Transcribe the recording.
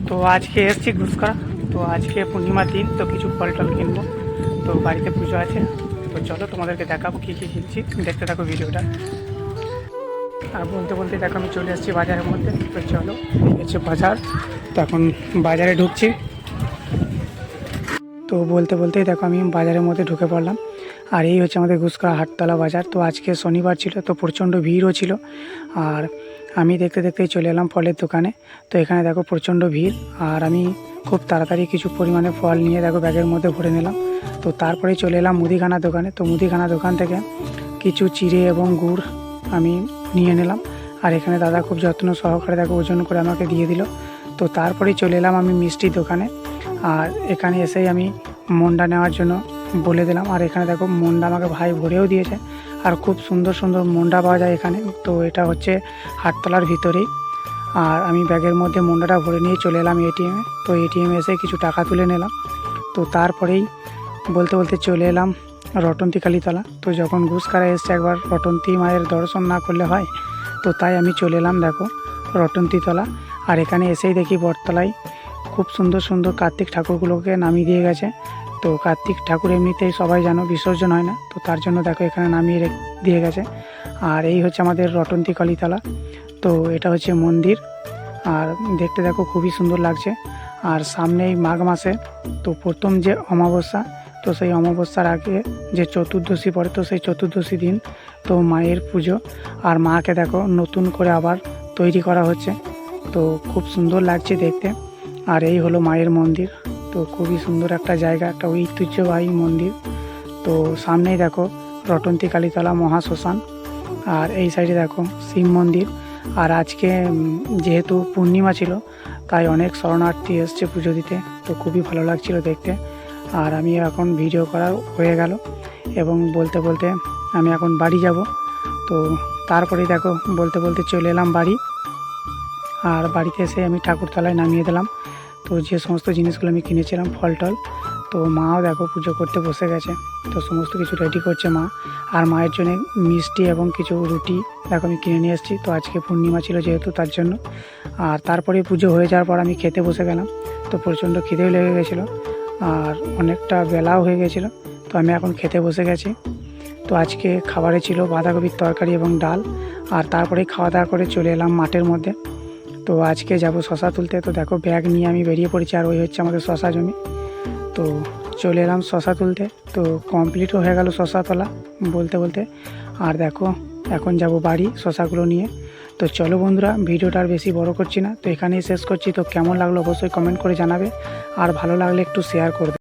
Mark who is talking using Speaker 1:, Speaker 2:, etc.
Speaker 1: তো আজকে এসেছি ঘুষকরা। তো আজকে পূর্ণিমার দিন, তো কিছু ফল টল কিনবো। তো বাড়িতে পুজো আছে, তো চলো তোমাদেরকে দেখাবো কী কী কিনছি, দেখতে থাকো ভিডিওটা। আর বলতে বলতে দেখো আমি চলে এসেছি বাজারের মধ্যে। তো চলো, এই হচ্ছে বাজার। তো এখন বাজারে ঢুকছি। তো বলতে বলতেই দেখো আমি বাজারের মধ্যে ঢুকে পড়লাম। আর এই হচ্ছে আমাদের ঘুষকরা হাটতলা বাজার। তো আজকে শনিবার ছিল, তো প্রচণ্ড ভিড়ও ছিল। আর আমি দেখতে দেখতেই চলে এলাম ফলের দোকানে। তো এখানে দেখো প্রচণ্ড ভিড়। আর আমি খুব তাড়াতাড়ি কিছু পরিমাণে ফল নিয়ে দেখো ব্যাগের মধ্যে ভরে নিলাম। তো তারপরেই চলে এলাম মুদিখানা দোকানে। তো মুদিখানা দোকান থেকে কিছু চিড়ে এবং গুড় আমি নিয়ে নিলাম। আর এখানে দাদা খুব যত্ন সহকারে দেখো ওজন করে আমাকে দিয়ে দিল। তো তারপরেই চলে এলাম আমি মিষ্টির দোকানে। আর এখানে এসেই আমি মন্ডা নেওয়ার জন্য বলে দিলাম। আর এখানে দেখো মন্ডা আমাকে ভাই ভরেও দিয়েছে। আর খুব সুন্দর সুন্দর মন্ডা পাওয়া যায় এখানে। তো এটা হচ্ছে হাটতলার ভিতরেই। আর আমি ব্যাগের মধ্যে মন্ডাটা ভরে নিয়ে চলে এলাম এটিএমে। তো এটিএমে এসে কিছু টাকা তুলে নিলাম। তো তারপরেই বলতে বলতে চলে এলাম রটন্তী কালীতলা। তো যখন ঘুষকারা এসছে একবার রটন্তী মায়ের দর্শন না করলে হয়। তো তাই আমি চলে এলাম দেখো রটন্তীতলা। আর এখানে এসেই দেখি বটতলায় খুব সুন্দর সুন্দর কার্তিক ঠাকুরগুলোকে নামিয়ে দিয়ে গেছে। তো কার্তিক ঠাকুর এমনিতেই সবাই জানো বিসর্জন হয় না, তো তার জন্য দেখো এখানে নামিয়ে দিয়ে গেছে। আর এই হচ্ছে আমাদের রটন্তী কালীতলা। তো এটা হচ্ছে মন্দির। আর দেখতে দেখো খুবই সুন্দর লাগছে। আর সামনেই মাঘ মাসে তো প্রথম যে অমাবস্যা, তো সেই অমাবস্যার আগে যে চতুর্দশী পড়ে, তো সেই চতুর্দশী দিন তো মায়ের পুজো। আর মাকে দেখো নতুন করে আবার তৈরি করা হচ্ছে। তো খুব সুন্দর লাগছে দেখতে। আর এই হলো মায়ের মন্দির। তো খুবই সুন্দর একটা জায়গা, একটা ঐতিহ্যবাহী মন্দির। তো সামনেই দেখো রটন্তী কালীতলা মহাশ্মশান। আর এই সাইডে দেখো শিব মন্দির। আর আজকে যেহেতু পূর্ণিমা ছিল, তাই অনেক শরণার্থী এসছে পুজো দিতে। তো খুবই ভালো লাগছিল দেখতে। আর আমি এখন ভিডিও করা হয়ে গেল এবং বলতে বলতে আমি এখন বাড়ি যাব। তো তারপরেই দেখো বলতে বলতে চলে এলাম বাড়ি। আর বাড়িতে এসে আমি ঠাকুরতলায় নামিয়ে দিলাম তো যে সমস্ত জিনিসগুলো আমি কিনেছিলাম ফল টল। তো মাও দেখো পুজো করতে বসে গেছে। তো সমস্ত কিছু রেডি করছে মা। আর মায়ের জন্য মিষ্টি এবং কিছু রুটি দেখো আমি কিনে নিয়ে এসেছি। তো আজকে পূর্ণিমা ছিল যেহেতু তার জন্য। আর তারপরে পুজো হয়ে যাওয়ার পর আমি খেতে বসে গেলাম। তো প্রচণ্ড খিদেও লেগে গেছিলো আর অনেকটা বেলাও হয়ে গেছিলো। তো আমি এখন খেতে বসে গেছি। তো আজকে খাবারে ছিল বাঁধাকপির তরকারি এবং ডাল। আর তারপরেই খাওয়া দাওয়া করে চলে এলাম মাঠের মধ্যে। তো আজকে যাব শশা তুলতে। তো দেখো ব্যাগ নিয়ে আমি বেরিয়ে পড়েছি। আর ওই হচ্ছে আমাদের শশা জমি। তো চলে এলাম শশা তুলতে। তো কমপ্লিটও হয়ে গেল শশা তোলা বলতে বলতে। আর দেখো এখন যাব বাড়ি শশাগুলো নিয়ে। তো চলো বন্ধুরা, ভিডিওটা আর বেশি বড় করছি না, তো এখানেই শেষ করছি। তো কেমন লাগলো অবশ্যই কমেন্ট করে জানাবে। আর ভালো লাগলে একটু শেয়ার করবে।